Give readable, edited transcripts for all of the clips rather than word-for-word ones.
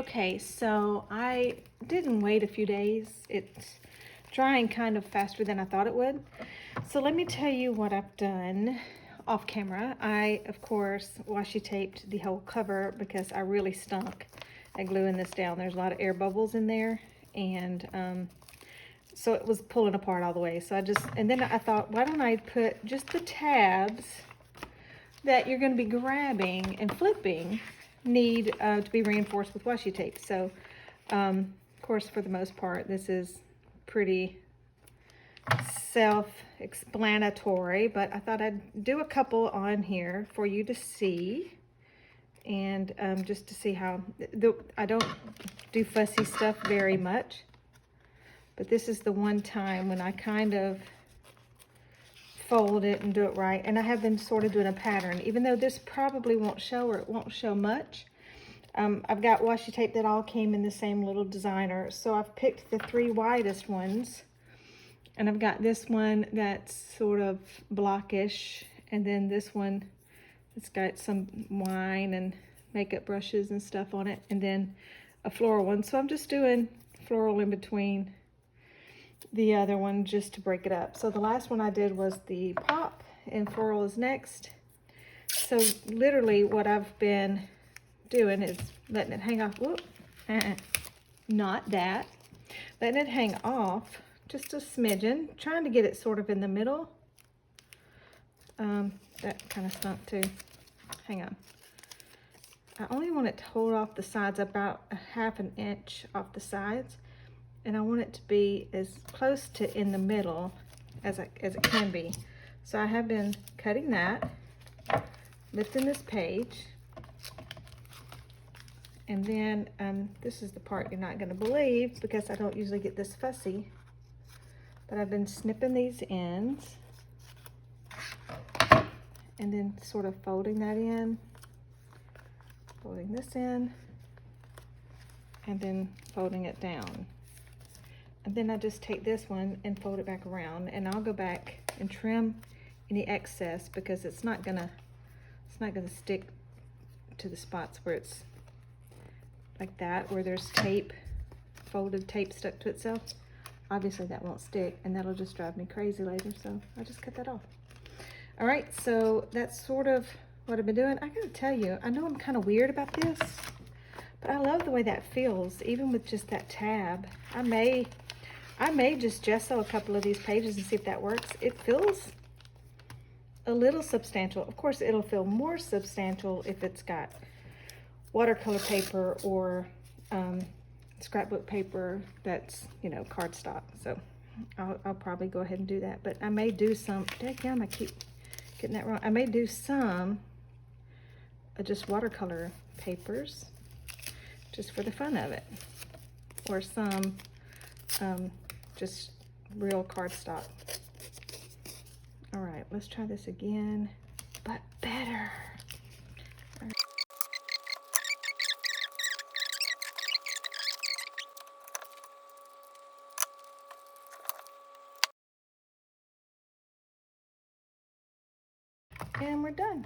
Okay, so I didn't wait a few days. It's drying kind of faster than I thought it would. So let me tell you what I've done off camera. I, of course, washi taped the whole cover because I really stunk at gluing this down. There's a lot of air bubbles in there, and so it was pulling apart all the way. So and then I thought, why don't I put just the tabs that you're going to be grabbing and flipping need to be reinforced with washi tape. So, of course, for the most part, this is pretty self-explanatory, but I thought I'd do a couple on here for you to see, and just to see how, I don't do fussy stuff very much, but this is the one time when I kind of fold it and do it right. And I have been sort of doing a pattern, even though this probably won't show, or it won't show much. I've got washi tape that all came in the same little designer, so I've picked the 3 widest ones, and I've got this one that's sort of blockish, and then this one that's got some wine and makeup brushes and stuff on it, and then a floral one. So I'm just doing floral in between the other one just to break it up. So the last one I did was the pop, and floral is next. So literally what I've been doing is letting it hang off. Whoop, not that. Letting it hang off just a smidgen, trying to get it sort of in the middle. That kind of stunk too. Hang on. I only want it to hold off the sides, about a ½ an inch off the sides. And I want it to be as close to in the middle as it can be. So I have been cutting that, lifting this page, and then this is the part you're not going to believe because I don't usually get this fussy, but I've been snipping these ends and then sort of folding that in, folding this in, and then folding it down. And then I just take this one and fold it back around, and I'll go back and trim any excess because it's not gonna stick to the spots where it's like that, where there's tape, folded tape stuck to itself. Obviously that won't stick, and that'll just drive me crazy later, so I just cut that off. All right, so that's sort of what I've been doing. I gotta tell you, I know I'm kind of weird about this, but I love the way that feels, even with just that tab. I may just gesso a couple of these pages and see if that works. It feels a little substantial. Of course, it'll feel more substantial if it's got watercolor paper or scrapbook paper that's, you know, cardstock. So I'll probably go ahead and do that. But I may do some, dadgum, I keep getting that wrong. I may do some just watercolor papers just for the fun of it, or some just real cardstock. All right, let's try this again, but better. Right. And we're done.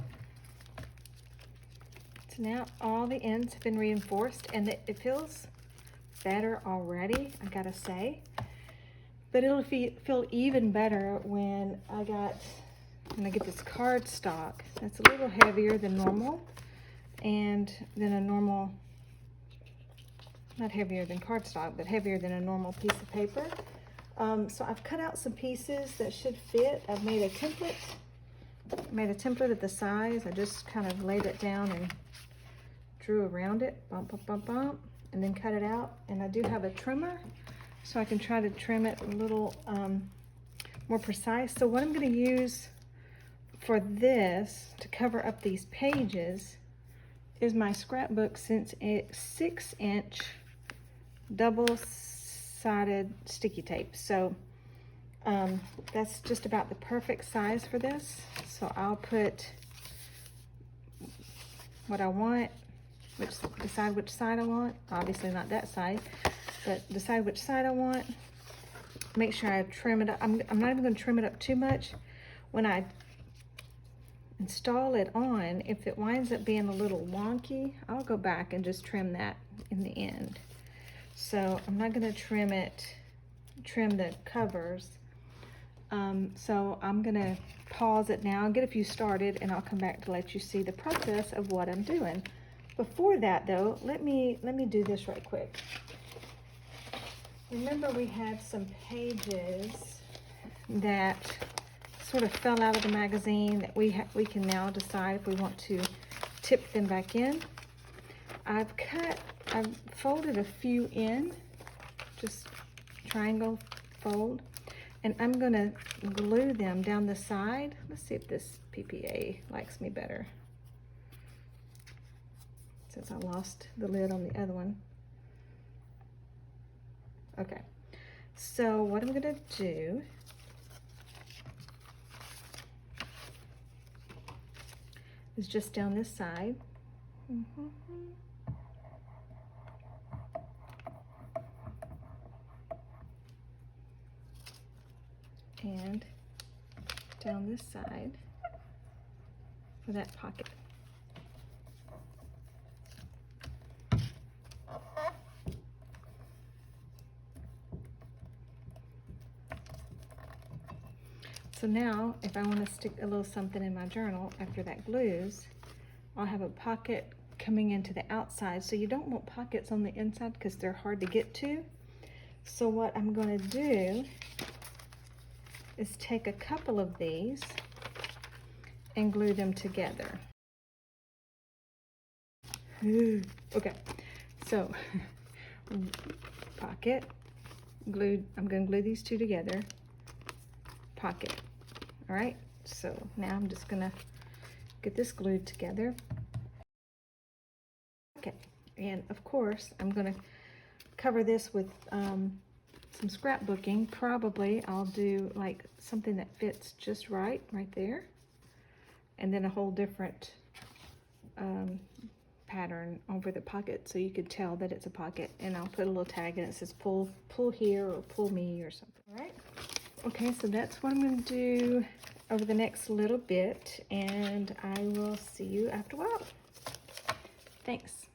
So now all the ends have been reinforced, and it feels better already, I gotta say. But it'll feel even better when I get this cardstock that's a little heavier than normal, and then a normal, not heavier than cardstock, but heavier than a normal piece of paper. So I've cut out some pieces that should fit. I've made a template. At the size. I just kind of laid it down and drew around it, bump, bump, bump, bump, and then cut it out. And I do have a trimmer, so I can try to trim it a little more precise. So what I'm going to use for this to cover up these pages is my scrapbook 6-inch double-sided sticky tape. So that's just about the perfect size for this. So I'll put what I want, decide which side I want. Obviously not that side, but decide which side I want. Make sure I trim it up. I'm not even going to trim it up too much. When I install it on, if it winds up being a little wonky, I'll go back and just trim that in the end. So I'm not gonna trim the covers. So I'm gonna pause it now and get a few started, and I'll come back to let you see the process of what I'm doing. Before that though, let me do this right quick. Remember we had some pages that sort of fell out of the magazine that we can now decide if we want to tip them back in. I've folded a few in, just triangle fold, and I'm gonna glue them down the side. Let's see if this PPA likes me better, since I lost the lid on the other one. Okay, so what I'm gonna do is just down this side. And down this side for that pocket. So now, if I want to stick a little something in my journal after that glues, I'll have a pocket coming into the outside. So you don't want pockets on the inside because they're hard to get to. So what I'm going to do is take a couple of these and glue them together. Okay, so pocket, glued, I'm gonna glue these two together, pocket. All right, so now I'm just gonna get this glued together. Okay, and of course, I'm gonna cover this with some scrapbooking. Probably I'll do like something that fits just right there, and then a whole different pattern over the pocket so you could tell that it's a pocket, and I'll put a little tag and it says pull here or pull me or something. All right, okay, so that's what I'm going to do over the next little bit, and I will see you after a while. Thanks.